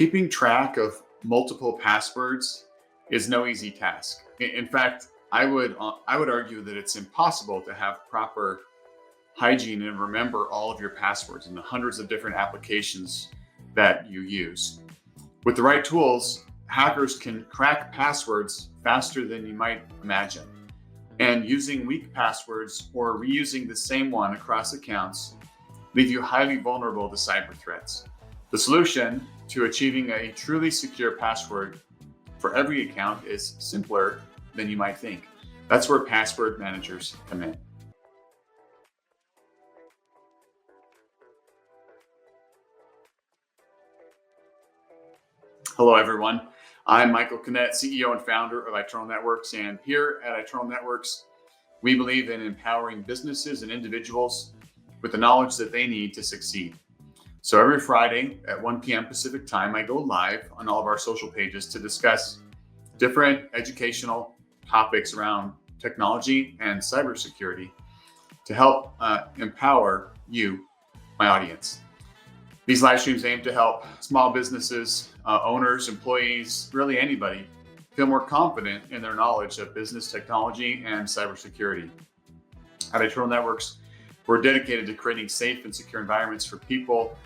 Keeping track of multiple passwords is no easy task. In fact, I would argue that it's impossible to have proper hygiene and remember all of your passwords and the hundreds of different applications that you use. With the right tools, hackers can crack passwords faster than you might imagine. And using weak passwords or reusing the same one across accounts leave you highly vulnerable to cyber threats. The solution to achieving a truly secure password for every account is simpler than you might think. That's where password managers come in. Hello, everyone. I'm Michael Kinnett, CEO and founder of Eternal Networks. And here at Eternal Networks, we believe in empowering businesses and individuals with the knowledge that they need to succeed. So every Friday at 1 p.m. Pacific time, I go live on all of our social pages to discuss different educational topics around technology and cybersecurity to help empower you, my audience. These live streams aim to help small businesses, owners, employees, really anybody, feel more confident in their knowledge of business technology and cybersecurity. At Eternal Networks, we're dedicated to creating safe and secure environments for people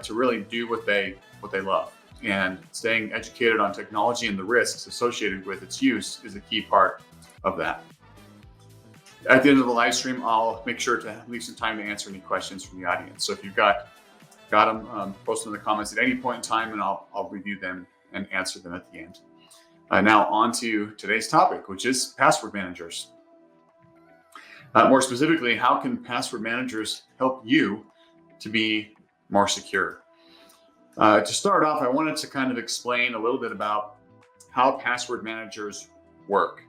to really do what they love. And staying educated on technology and the risks associated with its use is a key part of that. At the end of the live stream, I'll make sure to leave some time to answer any questions from the audience. So if you've got them, post them in the comments at any point in time, and I'll review them and answer them at the end. Now on to today's topic, which is password managers. More specifically, how can password managers help you to be more secure? To start off, I wanted to kind of explain a little bit about how password managers work,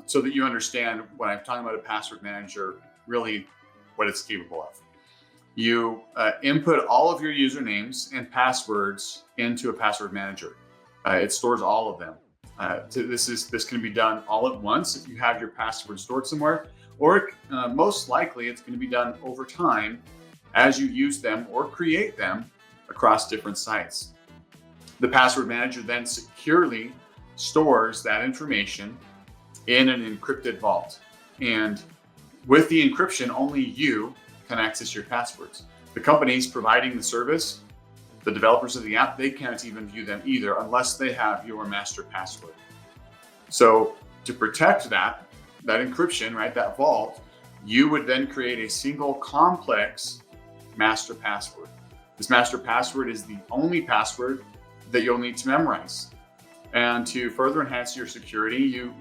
so that you understand when I'm talking about a password manager, really what it's capable of. You input all of your usernames and passwords into a password manager. It stores all of them. This can be done all at once if you have your password stored somewhere, or most likely it's going to be done over time as you use them or create them across different sites. The password manager then securely stores that information in an encrypted vault. And with the encryption, only you can access your passwords. The companies providing the service, the developers of the app, they can't even view them either unless they have your master password. So to protect that encryption, right, that vault, you would then create a single complex master password. This master password is the only password that you'll need to memorize. And to further enhance your security, you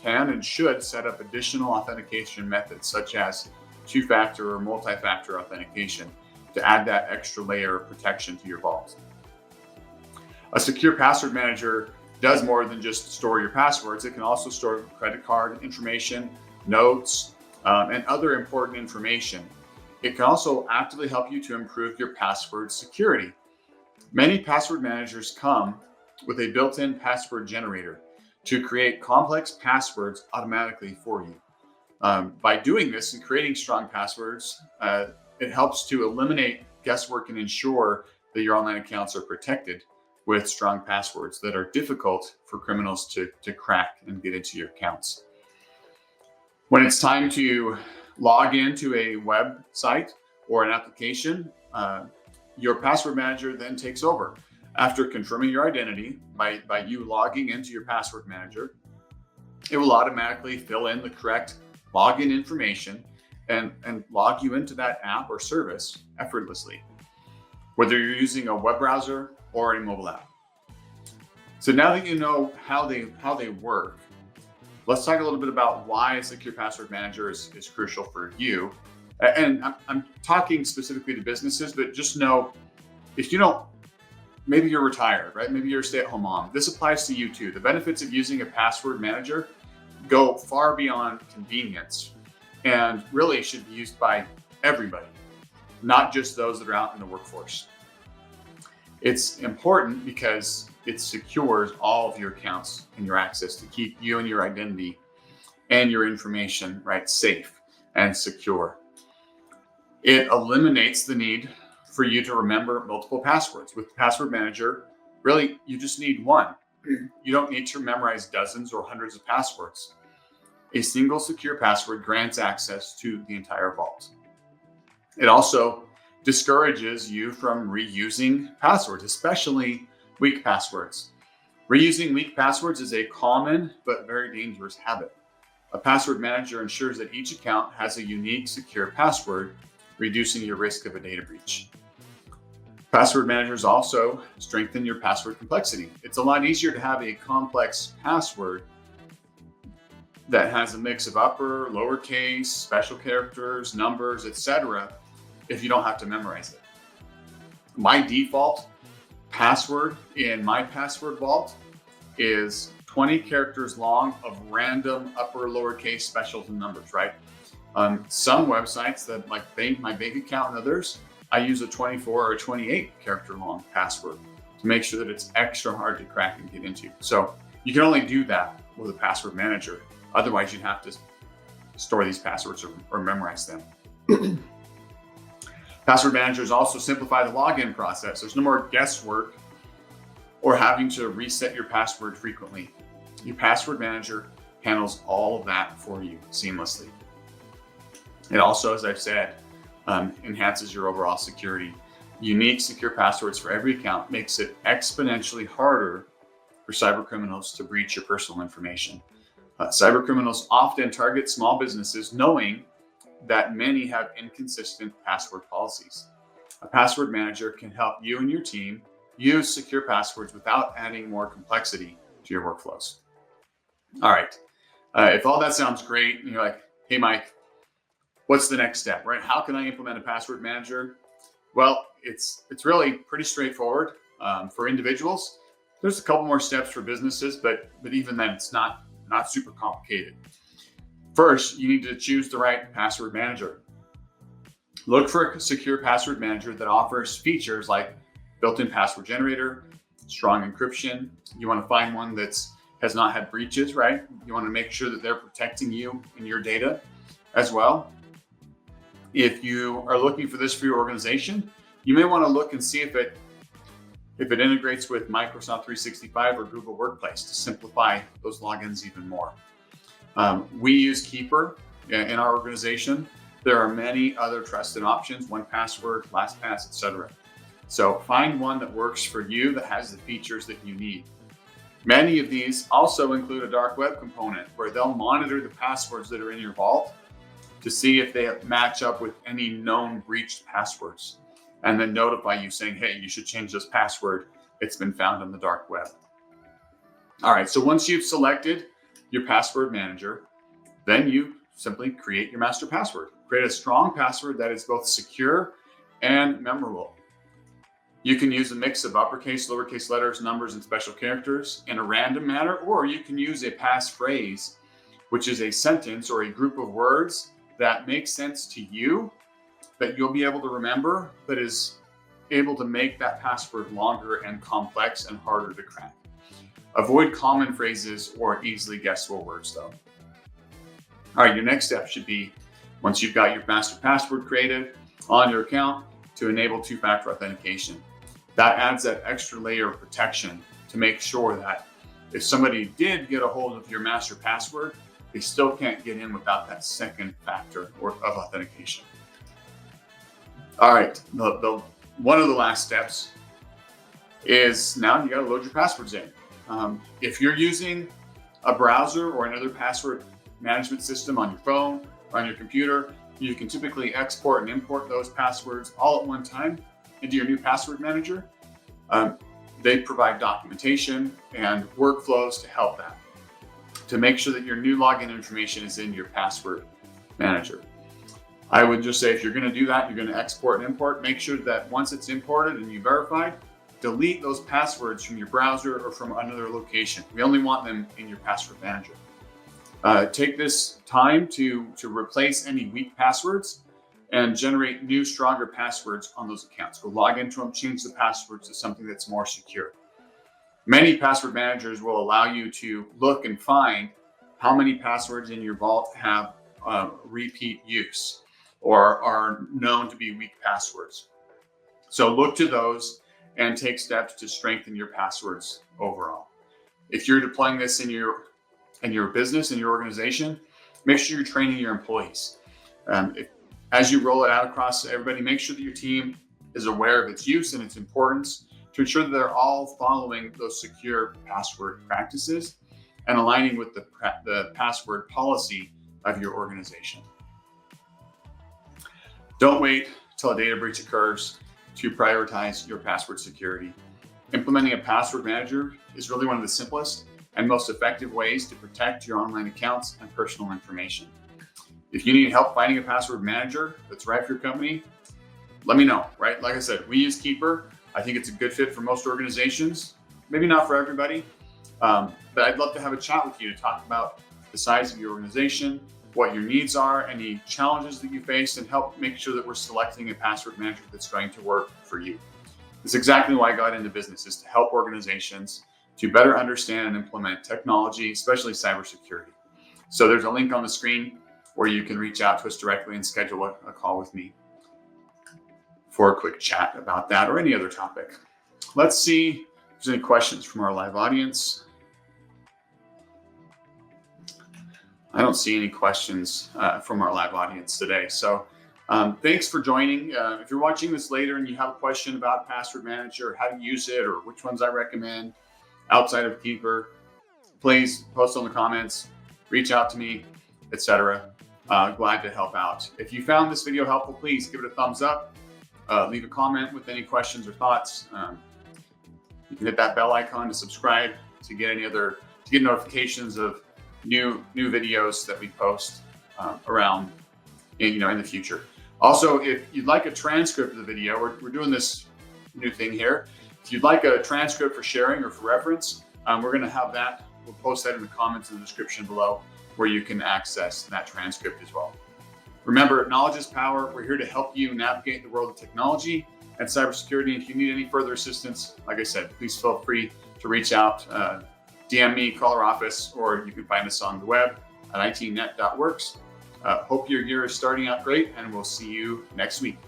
can and should set up additional authentication methods such as two-factor or multi-factor authentication to add that extra layer of protection to your vault. A secure password manager does more than just store your passwords. It can also store credit card information, notes, and other important information. It can also actively help you to improve your password security. Many password managers come with a built-in password generator to create complex passwords automatically for you. By doing this and creating strong passwords, it helps to eliminate guesswork and ensure that your online accounts are protected with strong passwords that are difficult for criminals to crack and get into your accounts. When it's time to log into a website or an application, your password manager then takes over. After confirming your identity by you logging into your password manager, it will automatically fill in the correct login information and log you into that app or service effortlessly, whether you're using a web browser or a mobile app. So now that you know how they work, let's talk a little bit about why a secure password manager is crucial for you. And I'm talking specifically to businesses, but just know if you don't, maybe you're retired, right? Maybe you're a stay-at-home mom. This applies to you too. The benefits of using a password manager go far beyond convenience and really should be used by everybody, not just those that are out in the workforce. It's important because it secures all of your accounts and your access to keep you and your identity and your information, right, safe and secure. It eliminates the need for you to remember multiple passwords. With Password Manager, really, you just need one. You don't need to memorize dozens or hundreds of passwords. A single secure password grants access to the entire vault. It also discourages you from reusing passwords, especially weak passwords. Reusing weak passwords is a common but very dangerous habit. A password manager ensures that each account has a unique, secure password, reducing your risk of a data breach. Password managers also strengthen your password complexity. It's a lot easier to have a complex password that has a mix of upper, lowercase, special characters, numbers, etc., if you don't have to memorize it. My default password in my password vault is 20 characters long of random upper, lowercase, specials, and numbers, right? Some websites that like my bank account and others, I use a 24 or 28 character long password to make sure that it's extra hard to crack and get into. So you can only do that with a password manager. Otherwise, you'd have to store these passwords or memorize them. Password managers also simplify the login process. There's no more guesswork or having to reset your password frequently. Your password manager handles all of that for you seamlessly. It also, as I've said, enhances your overall security. Unique secure passwords for every account makes it exponentially harder for cyber criminals to breach your personal information. Cyber criminals often target small businesses knowing that many have inconsistent password policies. A password manager can help you and your team use secure passwords without adding more complexity to your workflows. All right. If all that sounds great, and you're like, hey, Mike, what's the next step, right? How can I implement a password manager? Well, it's really pretty straightforward for individuals. There's a couple more steps for businesses, but even then, it's not super complicated. First, you need to choose the right password manager. Look for a secure password manager that offers features like built-in password generator, strong encryption. You want to find one that has not had breaches, right? You want to make sure that they're protecting you and your data as well. If you are looking for this for your organization, you may want to look and see if it integrates with Microsoft 365 or Google Workplace to simplify those logins even more. We use Keeper in our organization. There are many other trusted options, 1Password, LastPass, etc. So find one that works for you that has the features that you need. Many of these also include a dark web component where they'll monitor the passwords that are in your vault to see if they match up with any known breached passwords, and then notify you saying, hey, you should change this password. It's been found on the dark web. All right, so once you've selected your password manager, then you simply create your master password. Create a strong password that is both secure and memorable. You can use a mix of uppercase, lowercase letters, numbers, and special characters in a random manner, or you can use a passphrase, which is a sentence or a group of words that makes sense to you, that you'll be able to remember, but is able to make that password longer and complex and harder to crack. Avoid common phrases or easily guessable words, though. All right, your next step should be, once you've got your master password created on your account, to enable two-factor authentication. That adds that extra layer of protection to make sure that if somebody did get a hold of your master password, they still can't get in without that second factor of authentication. All right, one of the last steps is now you got to load your passwords in. If you're using a browser or another password management system on your phone or on your computer, you can typically export and import those passwords all at one time into your new password manager. They provide documentation and workflows to help that, to make sure that your new login information is in your password manager. I would just say if you're going to do that, you're going to export and import, make sure that once it's imported and you verified, delete those passwords from your browser or from another location. We only want them in your password manager. Take this time to replace any weak passwords and generate new, stronger passwords on those accounts. Go log into them, change the passwords to something that's more secure. Many password managers will allow you to look and find how many passwords in your vault have repeat use or are known to be weak passwords. So look to those and take steps to strengthen your passwords overall. If you're deploying this in your business, in your organization, make sure you're training your employees. As you roll it out across everybody, make sure that your team is aware of its use and its importance to ensure that they're all following those secure password practices and aligning with the password policy of your organization. Don't wait till a data breach occurs to prioritize your password security. Implementing a password manager is really one of the simplest and most effective ways to protect your online accounts and personal information. If you need help finding a password manager that's right for your company, let me know, right? Like I said, we use Keeper. I think it's a good fit for most organizations, maybe not for everybody, but I'd love to have a chat with you to talk about the size of your organization, what your needs are, any challenges that you face, and help make sure that we're selecting a password manager that's going to work for you. This is exactly why I got into business, is to help organizations to better understand and implement technology, especially cybersecurity. So there's a link on the screen where you can reach out to us directly and schedule a call with me for a quick chat about that or any other topic. Let's see if there's any questions from our live audience. I don't see any questions from our live audience today. So thanks for joining. If you're watching this later and you have a question about Password Manager, how to use it, or which ones I recommend outside of Keeper, please post on the comments, reach out to me, etc. Glad to help out. If you found this video helpful, please give it a thumbs up. Leave a comment with any questions or thoughts. You can hit that bell icon to subscribe to get notifications of new videos that we post around in the future. Also, if you'd like a transcript of the video, we're doing this new thing here. If you'd like a transcript for sharing or for reference, we're going to have that. We'll post that in the comments in the description below, where you can access that transcript as well. Remember, knowledge is power. We're here to help you navigate the world of technology and cybersecurity. If you need any further assistance, like I said, please feel free to reach out, DM me, call our office, or you can find us on the web at itnet.works. Hope your year is starting out great, and we'll see you next week.